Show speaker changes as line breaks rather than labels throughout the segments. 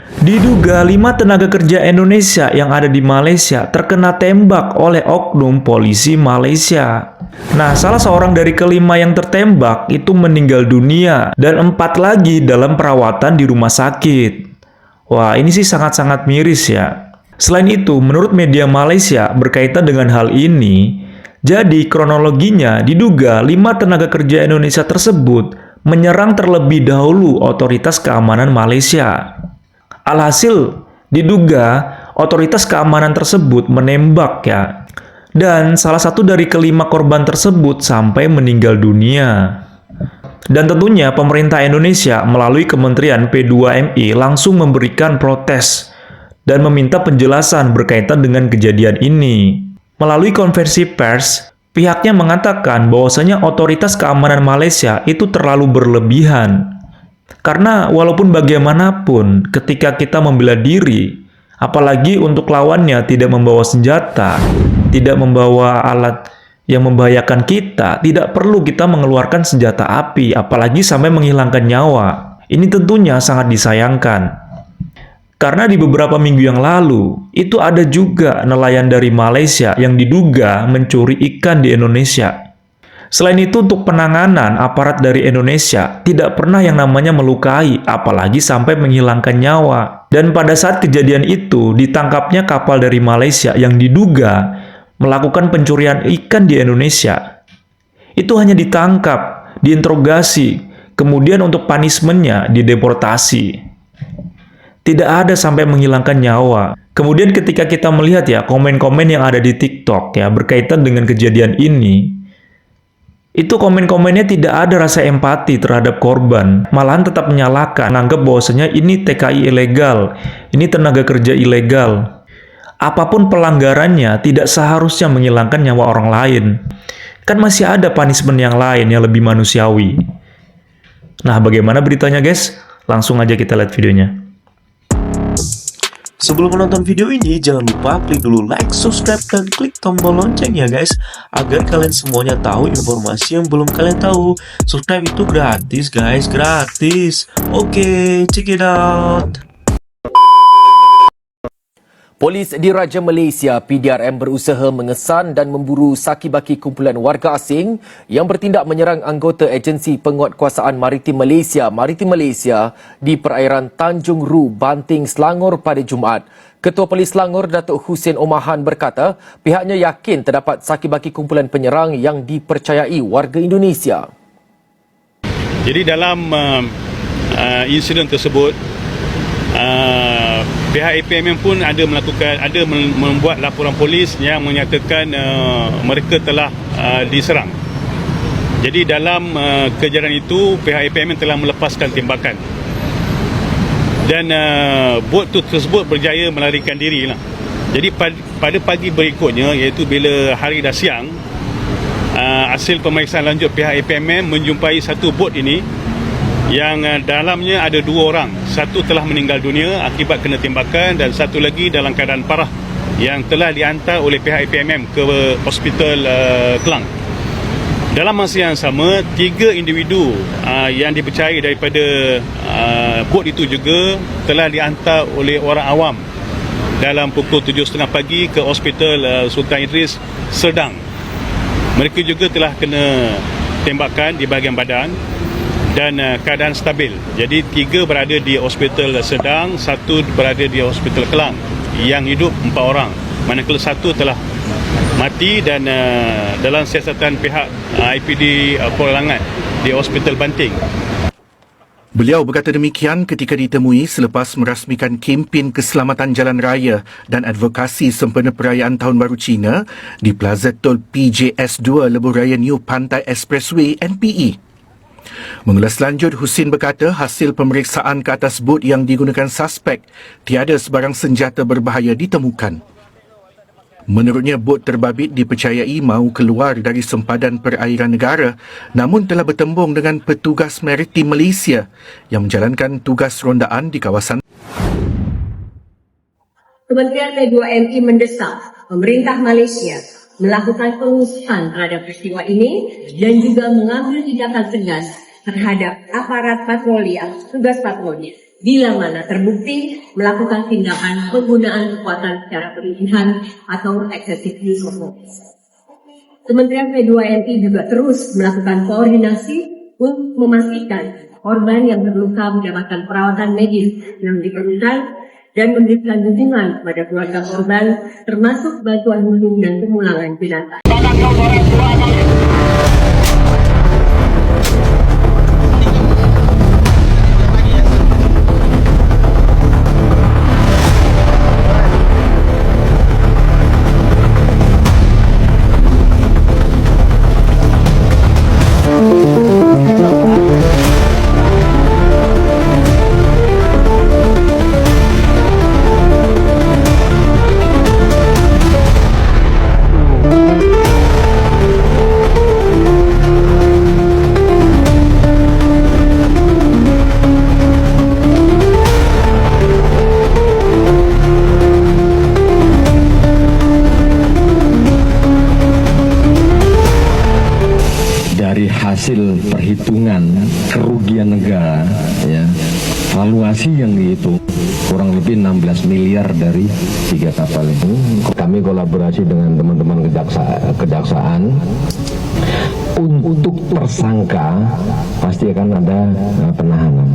Diduga 5 tenaga kerja Indonesia yang ada di Malaysia terkena tembak oleh oknum polisi Malaysia. Nah, salah seorang dari kelima yang tertembak itu meninggal dunia dan 4 lagi dalam perawatan di rumah sakit. Wah, ini sih sangat-sangat miris ya. Selain itu, menurut media Malaysia berkaitan dengan hal ini, jadi kronologinya diduga 5 tenaga kerja Indonesia tersebut menyerang terlebih dahulu otoritas keamanan Malaysia. Alhasil, diduga otoritas keamanan tersebut menembak ya. Dan salah satu dari kelima korban tersebut sampai meninggal dunia. Dan tentunya pemerintah Indonesia melalui Kementerian P2MI langsung memberikan protes dan meminta penjelasan berkaitan dengan kejadian ini. Melalui konversi pers, pihaknya mengatakan bahwasanya otoritas keamanan Malaysia itu terlalu berlebihan. Karena walaupun bagaimanapun ketika kita membela diri, apalagi untuk lawannya tidak membawa senjata, tidak membawa alat yang membahayakan kita, tidak perlu kita mengeluarkan senjata api, apalagi sampai menghilangkan nyawa. Ini tentunya sangat disayangkan. Karena di beberapa minggu yang lalu, itu ada juga nelayan dari Malaysia yang diduga mencuri ikan di Indonesia. Selain itu, untuk penanganan, aparat dari Indonesia tidak pernah yang namanya melukai, apalagi sampai menghilangkan nyawa. Dan pada saat kejadian itu, ditangkapnya kapal dari Malaysia yang diduga melakukan pencurian ikan di Indonesia. Itu hanya ditangkap, diinterogasi, kemudian untuk punishment-nya dideportasi. Tidak ada sampai menghilangkan nyawa. Kemudian ketika kita melihat ya komen-komen yang ada di TikTok ya berkaitan dengan kejadian ini, itu komen-komennya tidak ada rasa empati terhadap korban, malahan tetap menyalahkan, menganggap bahwasanya ini TKI ilegal, ini tenaga kerja ilegal. Apapun pelanggarannya tidak seharusnya menghilangkan nyawa orang lain. Kan masih ada punishment yang lain yang lebih manusiawi. Nah, bagaimana beritanya guys? Langsung aja kita lihat videonya.
Sebelum menonton video ini, jangan lupa klik dulu like, subscribe, dan klik tombol lonceng ya guys, agar kalian semuanya tahu informasi yang belum kalian tahu. Subscribe itu gratis guys, gratis. Oke, check it out.
Polis Diraja Malaysia PDRM berusaha mengesan dan memburu saki-baki kumpulan warga asing yang bertindak menyerang anggota Agensi Penguatkuasaan Maritim Malaysia di perairan Tanjung Ru, Banting, Selangor pada Jumaat. Ketua Polis Selangor, Datuk Hussein Omahan berkata pihaknya yakin terdapat saki-baki kumpulan penyerang yang dipercayai warga Indonesia.
Jadi dalam insiden tersebut, pihak APMM pun ada membuat laporan polis yang menyatakan mereka telah diserang. Jadi dalam kejadian itu pihak APMM telah melepaskan tembakan dan bot tersebut berjaya melarikan diri lah. Jadi pada pagi berikutnya, iaitu bila hari dah siang, hasil pemeriksaan lanjut pihak APMM menjumpai satu bot ini yang dalamnya ada 2 orang. Satu telah meninggal dunia akibat kena tembakan dan satu lagi dalam keadaan parah yang telah dihantar oleh pihak APMM ke Hospital Kelang. Dalam masa yang sama, 3 individu yang dipercayai daripada bot itu juga telah dihantar oleh orang awam dalam pukul 7.30 pagi ke Hospital Sultan Idris, Serdang. Mereka juga telah kena tembakan di bahagian badan dan keadaan stabil. Jadi 3 berada di Hospital Serdang, 1 berada di Hospital Kelang. Yang hidup 4 orang, manakala 1 telah mati dan dalam siasatan pihak IPD Kuala Langat di Hospital Banting.
Beliau berkata demikian ketika ditemui selepas merasmikan kempen keselamatan jalan raya dan advokasi sempena perayaan Tahun Baru Cina di Plaza Tol PJS2 Lebuh Raya New Pantai Expressway NPE. Mengulas lanjut, Husin berkata hasil pemeriksaan ke atas bot yang digunakan suspek, tiada sebarang senjata berbahaya ditemukan. Menurutnya, bot terbabit dipercayai mahu keluar dari sempadan perairan negara namun telah bertembung dengan petugas maritim Malaysia yang menjalankan tugas rondaan di kawasan.
Kementerian P2MI mendesak pemerintah Malaysia melakukan pengusutan terhadap peristiwa ini dan juga mengambil tindakan tegas terhadap aparat patroli atau tugas patroli bila mana terbukti melakukan tindakan penggunaan kekuatan secara berlebihan atau excessive use of force. Kementerian P2MI juga terus melakukan koordinasi untuk memastikan korban yang terluka mendapatkan perawatan medis yang diperlukan dan memberikan dukungan kepada keluarga korban, termasuk bantuan hukum dan pemulangan jenazah.
Dari hasil perhitungan kerugian negara, ya, valuasi yang dihitung kurang lebih 16 miliar dari 3 kapal itu. Kami kolaborasi dengan teman-teman kejaksaan. Untuk tersangka pasti akan ada penahanan.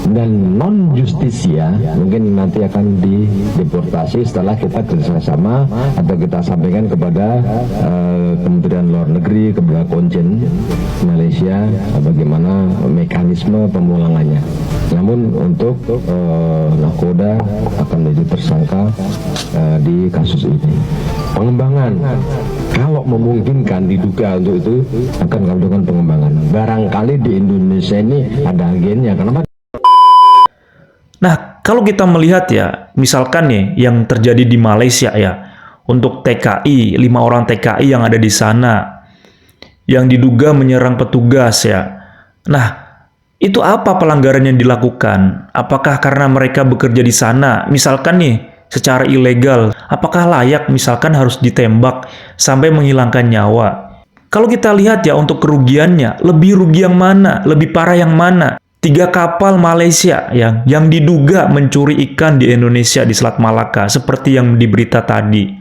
Dan non justisia mungkin nanti akan dideportasi setelah kita kerjasama atau kita sampaikan kepada Kementerian Luar Negeri, kepada Konjen Malaysia bagaimana mekanisme pemulangannya. Namun untuk nakoda akan menjadi tersangka di kasus ini. Pengembangan, kalau memungkinkan diduga untuk itu akan kami lakukan pengembangan. Barangkali di Indonesia ini ada agennya. Kenapa?
Nah, kalau kita melihat ya, misalkan nih yang terjadi di Malaysia ya, untuk TKI, 5 orang TKI yang ada di sana, yang diduga menyerang petugas ya. Nah, itu apa pelanggaran yang dilakukan? Apakah karena mereka bekerja di sana, misalkan nih, secara ilegal, apakah layak misalkan harus ditembak sampai menghilangkan nyawa? Kalau kita lihat ya untuk kerugiannya, lebih rugi yang mana? Lebih parah yang mana? 3 kapal Malaysia yang diduga mencuri ikan di Indonesia di Selat Malaka seperti yang di berita tadi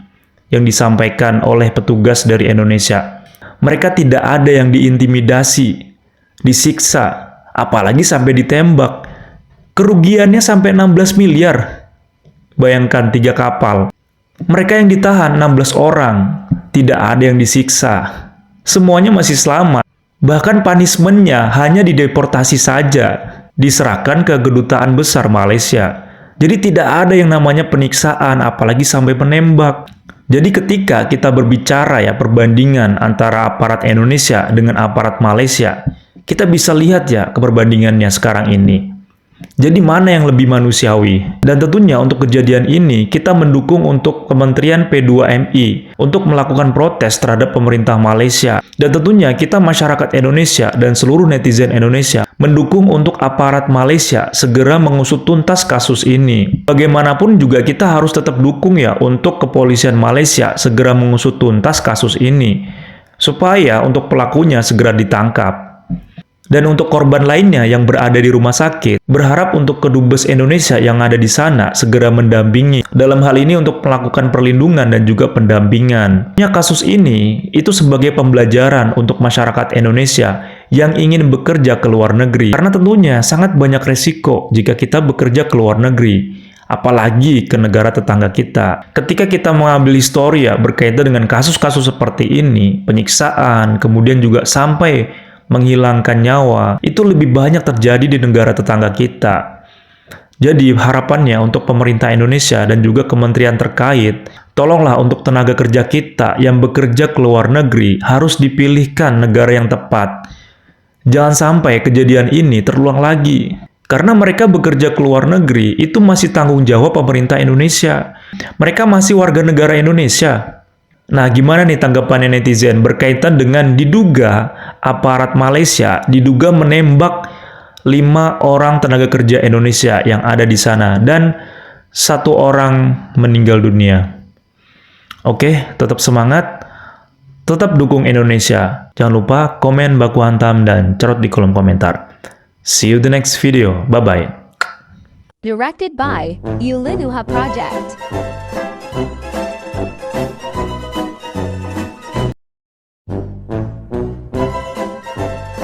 yang disampaikan oleh petugas dari Indonesia. Mereka tidak ada yang diintimidasi, disiksa, apalagi sampai ditembak. Kerugiannya sampai 16 miliar. Bayangkan 3 kapal. Mereka yang ditahan 16 orang, tidak ada yang disiksa. Semuanya masih selamat. Bahkan punishment-nya hanya dideportasi saja, diserahkan ke kedutaan besar Malaysia. Jadi tidak ada yang namanya penyiksaan, apalagi sampai menembak. Jadi ketika kita berbicara ya perbandingan antara aparat Indonesia dengan aparat Malaysia, kita bisa lihat ya perbandingannya sekarang ini. Jadi mana yang lebih manusiawi? Dan tentunya untuk kejadian ini kita mendukung untuk Kementerian P2MI untuk melakukan protes terhadap pemerintah Malaysia. Dan tentunya kita masyarakat Indonesia dan seluruh netizen Indonesia mendukung untuk aparat Malaysia segera mengusut tuntas kasus ini. Bagaimanapun juga kita harus tetap dukung ya untuk kepolisian Malaysia segera mengusut tuntas kasus ini. Supaya untuk pelakunya segera ditangkap. Dan untuk korban lainnya yang berada di rumah sakit, berharap untuk Kedubes Indonesia yang ada di sana segera mendampingi dalam hal ini untuk melakukan perlindungan dan juga pendampingan. Kasus ini itu sebagai pembelajaran untuk masyarakat Indonesia yang ingin bekerja ke luar negeri. Karena tentunya sangat banyak resiko jika kita bekerja ke luar negeri. Apalagi ke negara tetangga kita. Ketika kita mengambil historia berkaitan dengan kasus-kasus seperti ini, penyiksaan, kemudian juga sampai menghilangkan nyawa, itu lebih banyak terjadi di negara tetangga kita. Jadi harapannya untuk pemerintah Indonesia dan juga kementerian terkait, tolonglah untuk tenaga kerja kita yang bekerja ke luar negeri harus dipilihkan negara yang tepat. Jangan sampai kejadian ini terulang lagi. Karena mereka bekerja ke luar negeri, itu masih tanggung jawab pemerintah Indonesia. Mereka masih warga negara Indonesia. Nah, gimana nih tanggapannya netizen berkaitan dengan diduga aparat Malaysia diduga menembak 5 orang tenaga kerja Indonesia yang ada di sana dan 1 orang meninggal dunia. Oke, tetap semangat, tetap dukung Indonesia. Jangan lupa komen, baku hantam, dan cerot di kolom komentar. See you the next video. Bye-bye.
Directed by Yulinuha Project.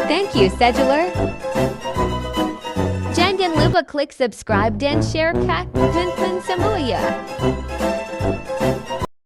Thank you, Scheduler. Jangan lupa klik subscribe dan share Kak Vincent Samuya.